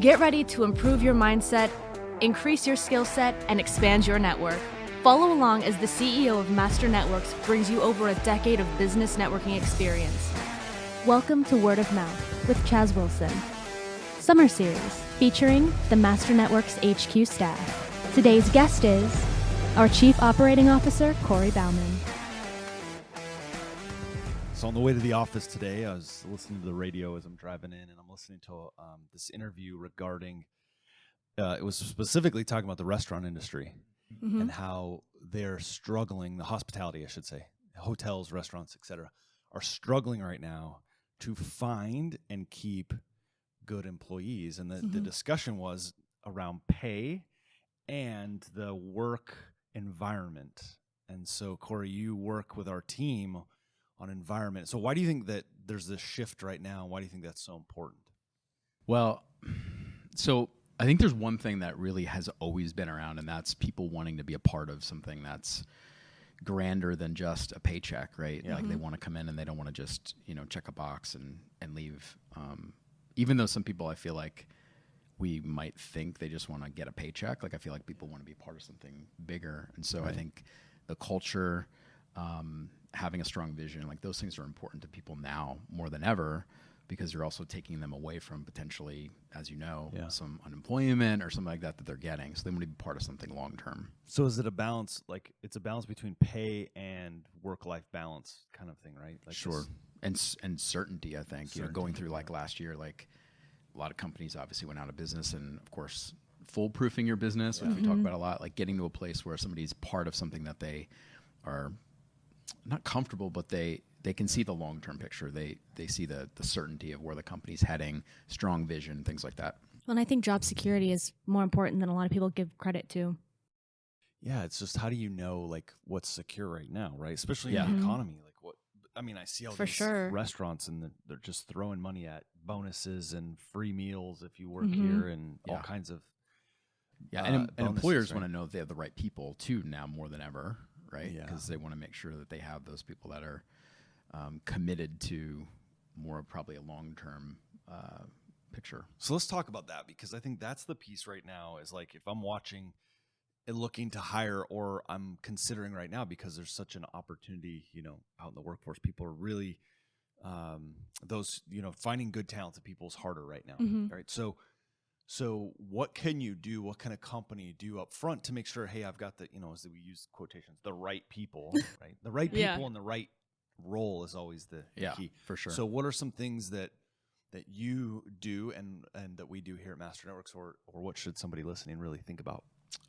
Get ready to improve your mindset, increase your skill set, and expand your network. Follow along as the CEO of Master Networks brings you over a decade of business networking experience. Welcome to Word of Mouth with Chaz Wilson. Summer Series featuring the Master Networks HQ staff. Today's guest is our Chief Operating Officer, Corey Baumann. So on the way to the office today, I was listening to the radio as I'm driving in, and I'm listening to this interview regarding, it was specifically talking about the restaurant industry and how they're struggling, the hospitality, I should say, hotels, restaurants, etc., are struggling right now to find and keep good employees. And the discussion was around pay and the work environment. And so, Corey, you work with our team on environment. So why do you think that there's this shift right now? Why do you think that's so important? Well, so I think there's one thing that really has always been around, and that's people wanting to be a part of something that's grander than just a paycheck, right? Yeah. Like they want to come in and they don't want to just, check a box and leave. Even though some people, I feel like we might think they just want to get a paycheck. Like I feel like people want to be part of something bigger. And so I think the culture, having a strong vision, like those things are important to people now more than ever, because you're also taking them away from potentially, as you know, some unemployment or something like that they're getting. So they want to be part of something long term. So is it a balance, like it's a balance between pay and work-life balance kind of thing, right? Like sure. And certainty, I think. Going through like last year, like a lot of companies obviously went out of business, and of course, foolproofing your business, which we talk about a lot, like getting to a place where somebody's part of something that they are not comfortable, but they can see the long-term picture. They see the certainty of where the company's heading, strong vision, things like that. Well, and I think job security is more important than a lot of people give credit to. Yeah, it's just how do you know like what's secure right now, right? Especially in the economy. Like I see all these restaurants and they're just throwing money at bonuses and free meals if you work here and all kinds of and employers want to know if they have the right people too now more than ever, right? Because they want to make sure that they have those people that are committed to more probably a long-term picture. So let's talk about that, because I think that's the piece right now is like if I'm watching and looking to hire, or I'm considering right now because there's such an opportunity, out in the workforce, people are really finding good talented people is harder right now, right? So what can you do? What kind of company do up front to make sure, hey, I've got as we use quotations, the right people, right? The right people in the right role is always the key. For sure. So what are some things that you do and that we do here at Master Networks, or what should somebody listening really think about?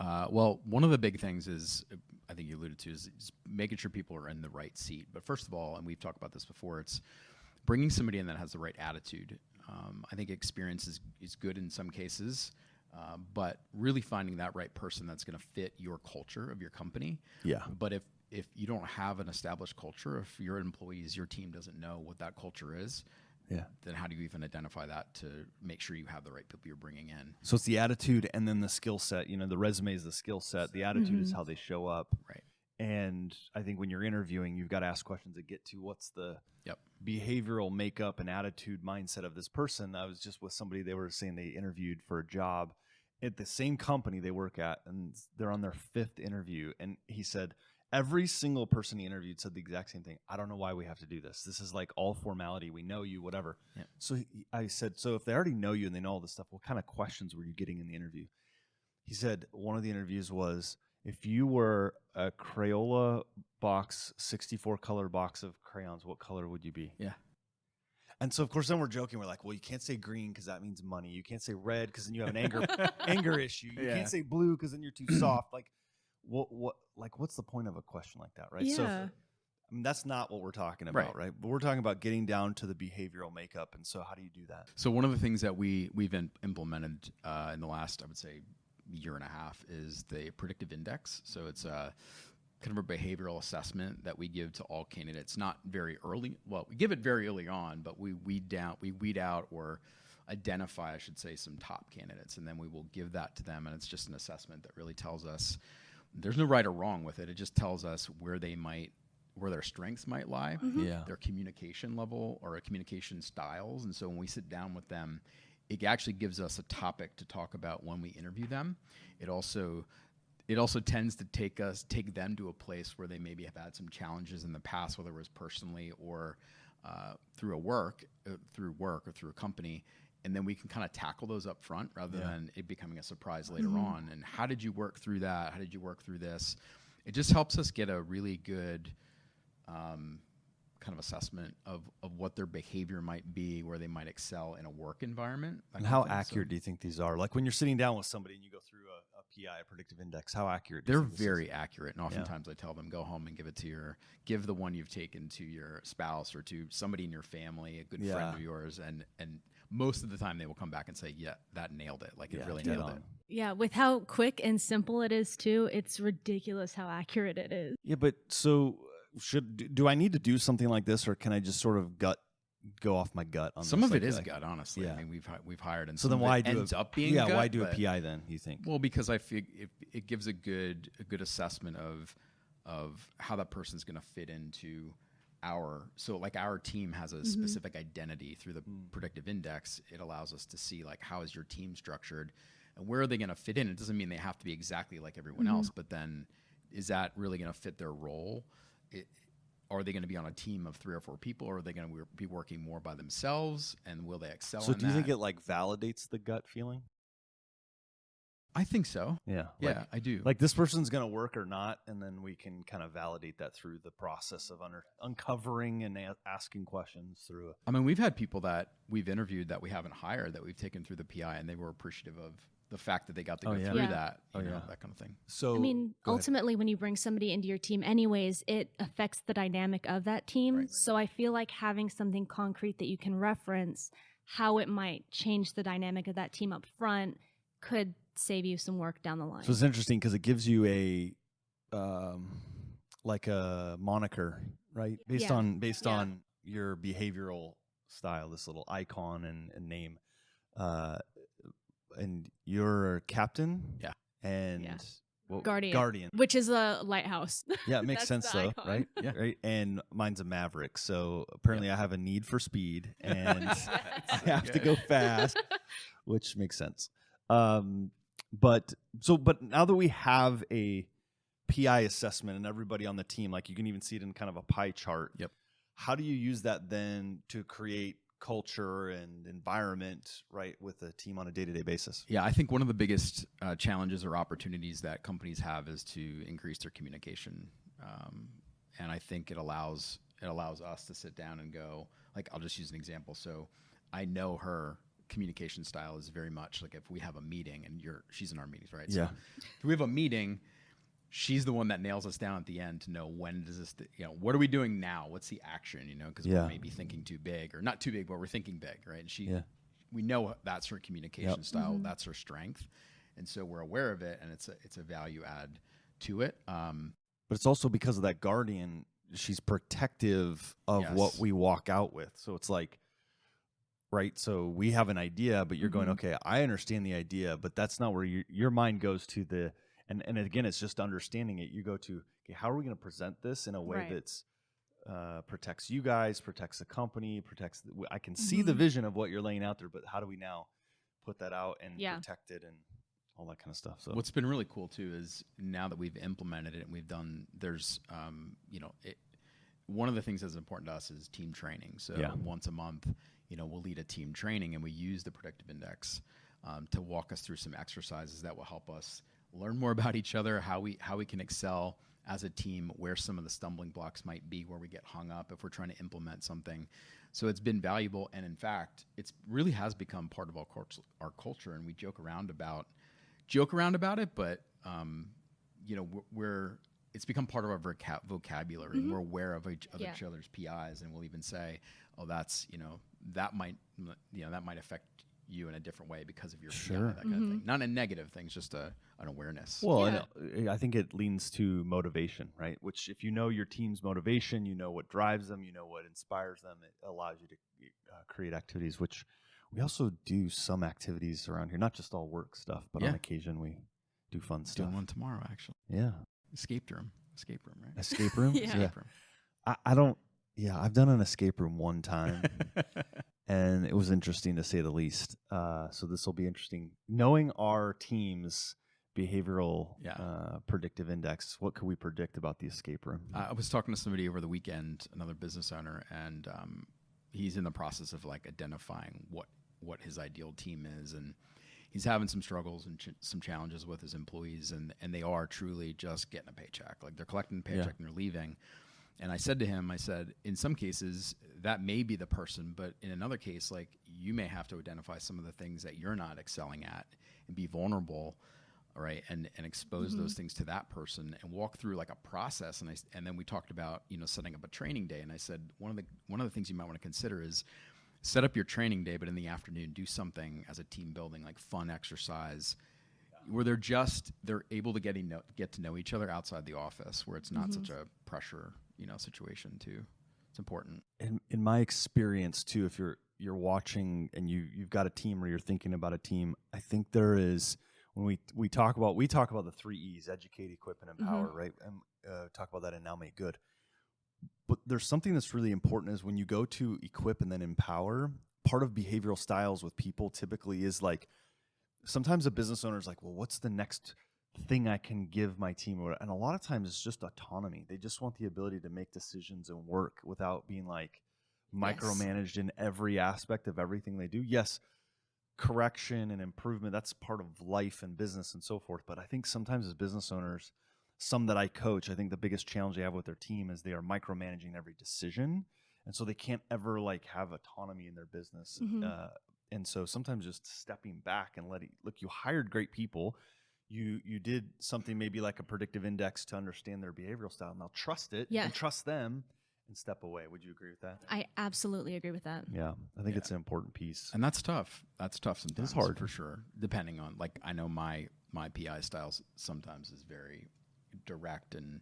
Well, one of the big things is, I think you alluded to, is making sure people are in the right seat. But first of all, and we've talked about this before, it's bringing somebody in that has the right attitude. I think experience is good in some cases, but really finding that right person that's going to fit your culture of your company. Yeah. But if you don't have an established culture, if your employees, your team doesn't know what that culture is, then how do you even identify that to make sure you have the right people you're bringing in? So it's the attitude and then the skill set. The resume is the skill set. The attitude is how they show up. Right. And I think when you're interviewing, you've got to ask questions that get to what's the behavioral makeup and attitude mindset of this person. I was just with somebody, they were saying they interviewed for a job at the same company they work at, and they're on their 5th interview. And he said, every single person he interviewed said the exact same thing. I don't know why we have to do this. This is like all formality. We know you, whatever. Yeah. So I said, so if they already know you and they know all this stuff, what kind of questions were you getting in the interview? He said one of the interviews was, if you were a Crayola box, 64 color box of crayons, what color would you be? Yeah. And so, of course, then we're joking. We're like, well, you can't say green because that means money. You can't say red because then you have an anger issue. You can't say blue because then you're too soft. Like, what's the point of a question like that, right? Yeah. So, that's not what we're talking about, right? But we're talking about getting down to the behavioral makeup. And so how do you do that? So one of the things that we've implemented in the last, I would say, year and a half is the Predictive Index. So it's a kind of a behavioral assessment that we give to all candidates, not very early. Well, we give it very early on, but we weed out or identify, I should say, some top candidates, and then we will give that to them. And it's just an assessment that really tells us there's no right or wrong with it. It just tells us where their strengths might lie, their communication level or communication styles. And so when we sit down with them, it actually gives us a topic to talk about when we interview them. It also tends to take them to a place where they maybe have had some challenges in the past, whether it was personally or through work or through a company. And then we can kind of tackle those up front rather than it becoming a surprise later on. And how did you work through that? How did you work through this? It just helps us get a really good kind of assessment of what their behavior might be, where they might excel in a work environment. And how accurate do you think these are? Like when you're sitting down with somebody and you go through a PI, a predictive index, how accurate? They're very accurate. And oftentimes I tell them, go home and give the one you've taken to your spouse or to somebody in your family, a good friend of yours. And most of the time they will come back and say, yeah, that nailed it. Like it really nailed it. Yeah. With how quick and simple it is too, it's ridiculous how accurate it is. Yeah. But so do I need to do something like this, or can I just sort of go off my gut on some this? of it is gut, honestly. I mean, we've hired, and so then why ends up being gut, why do a PI then, you think? Well, because I feel it gives a good assessment of how that person's going to fit into our team has a specific identity through the predictive index. It allows us to see like, how is your team structured and where are they going to fit in? It doesn't mean they have to be exactly like everyone else, but then is that really going to fit their role? Are they going to be on a team of 3 or 4 people, or are they going to be working more by themselves? And will they excel? So do you think it like validates the gut feeling? I think so. Yeah. Yeah, I do. Like this person's going to work or not, and then we can kind of validate that through the process of uncovering and asking questions through. I mean, we've had people that we've interviewed that we haven't hired that we've taken through the PI, and they were appreciative of the fact that they got to go through that, you know, that kind of thing. So I mean, ultimately, when you bring somebody into your team anyways, it affects the dynamic of that team. Right. So I feel like having something concrete that you can reference how it might change the dynamic of that team up front could save you some work down the line. So it's interesting because it gives you a like a moniker, right? Based on your behavioral style, this little icon and name. And you're captain, and guardian, which is a lighthouse. Yeah, it makes sense though, icon. Right? Yeah, right. And mine's a maverick, so apparently I have a need for speed, and I have to go fast, which makes sense. But now that we have a PI assessment and everybody on the team, like you can even see it in kind of a pie chart. Yep. How do you use that then to create culture and environment, right, with the team on a day-to-day basis? Yeah, I think one of the biggest challenges or opportunities that companies have is to increase their communication, and I think it allows us to sit down and go, like, I'll just use an example. So I know her communication style is very much like if we have a meeting and she's in our meetings, right? Yeah. So if we have a meeting, she's the one that nails us down at the end to know when does this, what are we doing now? What's the action, because we may be thinking too big or not too big, but we're thinking big, right? And we know that's her communication style. That's her strength. And so we're aware of it, and it's a value add to it. But it's also because of that guardian, she's protective of what we walk out with. So it's like, right, so we have an idea, but you're going, okay, I understand the idea, but that's not where your mind goes to the, and again, it's just understanding it. You go to, okay, how are we going to present this in a way that's protects you guys, protects the company, I can see the vision of what you're laying out there, but how do we now put that out and protect it and all that kind of stuff? So what's been really cool too is now that we've implemented it and we've done, there's, one of the things that's important to us is team training. So once a month, we'll lead a team training, and we use the Predictive Index to walk us through some exercises that will help us learn more about each other, how we can excel as a team, where some of the stumbling blocks might be, where we get hung up if we're trying to implement something. So it's been valuable, and in fact, it really has become part of our culture, and we joke around about it, but it's become part of our vocabulary, and we're aware of each other's PIs, and we'll even say, oh, that's, that might affect you in a different way because of your PI, that kind of thing. Not a negative thing, it's just an awareness. Well, and I think it leans to motivation, right? Which if you know your team's motivation, you know what drives them, you know what inspires them, it allows you to create activities, which we also do some activities around here, not just all work stuff, but on occasion we do fun stuff. Doing one tomorrow, actually. Yeah. Escape room, right? Escape room? Escape room. I don't, I've done an escape room one time. and it was interesting to say the least. So this will be interesting. Knowing our team's behavioral predictive index, what could we predict about the escape room? I was talking to somebody over the weekend, another business owner, and he's in the process of like identifying what his ideal team is, and he's having some struggles and some challenges with his employees, and they are truly just getting a paycheck. Like they're collecting a paycheck and they're leaving. And I said to him, I said, in some cases that may be the person, but in another case, like you may have to identify some of the things that you're not excelling at and be vulnerable, right? And expose those things to that person and walk through like a process. And then we talked about, setting up a training day. And I said, one of the things you might want to consider is set up your training day, but in the afternoon, do something as a team building, like fun exercise where they're able to get to know each other outside the office, where it's not such a pressure, situation too. It's important. In my experience too, if you're watching and you've got a team or you're thinking about a team, I think there is, when we talk about the 3 E's, educate, equip, and empower, right? And talk about that in Now Make Good. But there's something that's really important is when you go to equip and then empower, part of behavioral styles with people typically is like, sometimes a business owner is like, well, what's the next thing I can give my team? And a lot of times it's just autonomy. They just want the ability to make decisions and work without being like micromanaged in every aspect of everything they do. Yes, correction and improvement, that's part of life and business and so forth. But I think sometimes as business owners, some that I coach, I think the biggest challenge they have with their team is they are micromanaging every decision. And so they can't ever like have autonomy in their business. And so sometimes just stepping back and look, you hired great people. You did something maybe like a predictive index to understand their behavioral style. Now trust it and trust them and step away. Would you agree with that? I absolutely agree with that. Yeah, I think it's an important piece. And that's tough. That's tough sometimes. It's hard. For sure. Depending on, like, I know my PI style sometimes is very direct and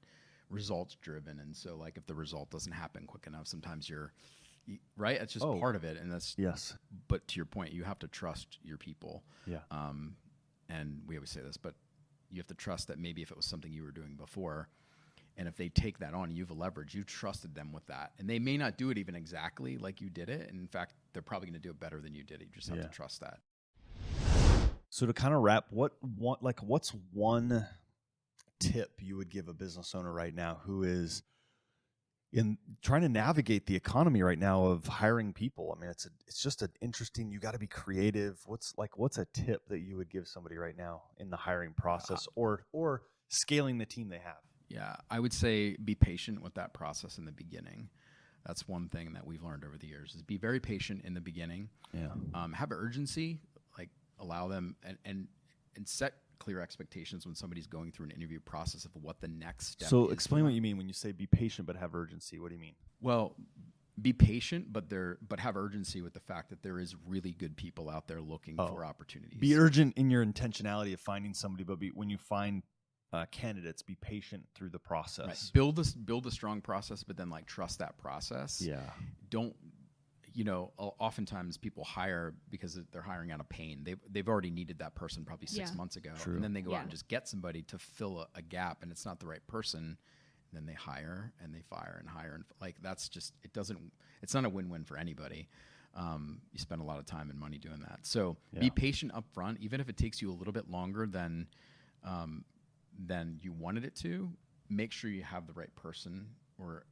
results driven. And so like if the result doesn't happen quick enough, sometimes right? It's just part of it. And that's, but to your point, you have to trust your people. Yeah. And we always say this, but you have to trust that maybe if it was something you were doing before, and if they take that on, you've leveraged, you trusted them with that. And they may not do it even exactly like you did it. And in fact, they're probably going to do it better than you did it. You just have to trust that. So to kind of wrap, what's one tip you would give a business owner right now who is in trying to navigate the economy right now of hiring people? I mean, it's just an interesting, you got to be creative. What's a tip that you would give somebody right now in the hiring process or scaling the team they have? Yeah, I would say be patient with that process in the beginning. That's one thing that we've learned over the years is be very patient in the beginning. Yeah. Have urgency, like allow them and set clear expectations when somebody's going through an interview process of what the next step is. So explain what you mean when you say be patient but have urgency. What do you mean? Well, be patient, but have urgency with the fact that there is really good people out there looking for opportunities. Be urgent in your intentionality of finding somebody, but when you find candidates, be patient through the process. Right. Build a strong process, but then like trust that process. Yeah. Don't. Oftentimes people hire because they're hiring out of pain. They've already needed that person probably 6 months ago. True. And then they go out and just get somebody to fill a gap, and it's not the right person. And then they hire and they fire and hire. And like, that's just, it's not a win-win for anybody. You spend a lot of time and money doing that. So be patient up front, even if it takes you a little bit longer than you wanted it to. Make sure you have the right person, or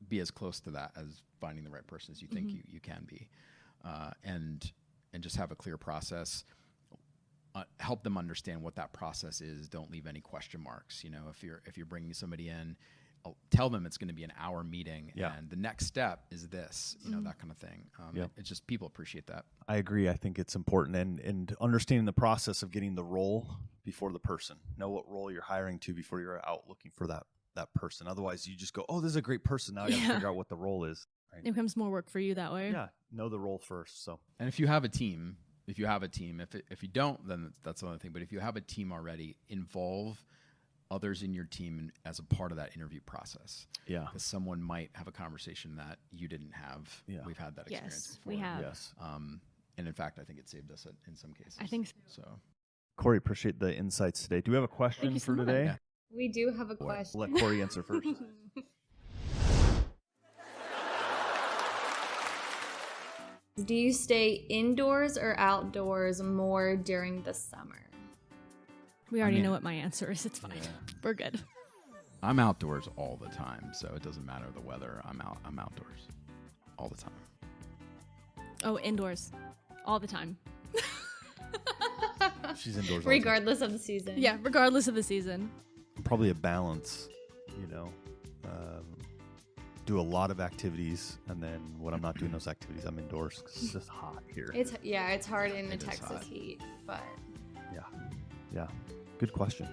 be as close to that as finding the right person as you think you can be, and just have a clear process. Help them understand what that process is. Don't leave any question marks. If you're bringing somebody in, tell them it's going to be an hour meeting, and the next step is this. That kind of thing. It's just people appreciate that. I agree. I think it's important, and understanding the process of getting the role before the person. Know what role you're hiring to before you're out looking for that person. Otherwise, you just go, oh, this is a great person. Now I got to figure out what the role is. Right? It becomes more work for you that way. Yeah, know the role first. So, and if you have a team, if you don't, then that's another thing. But if you have a team already, involve others in your team as a part of that interview process. Yeah, because someone might have a conversation that you didn't have. Yeah. We've had that experience before. We have. Yes. And in fact, I think it saved us in some cases. I think so. Corey, appreciate the insights today. Do we have a question for today? Yeah. We do have a question. Let Corey answer first. Do you stay indoors or outdoors more during the summer? We already know what my answer is. It's fine. Yeah. We're good. I'm outdoors all the time, so it doesn't matter the weather. I'm outdoors all the time. Oh, indoors. All the time. She's indoors regardless of the season. Yeah, regardless of the season. Probably a balance, do a lot of activities, and then when I'm not doing those activities, I'm indoors because it's just hot here. It's hard in the It is Texas hot. heat, but Yeah. Good question.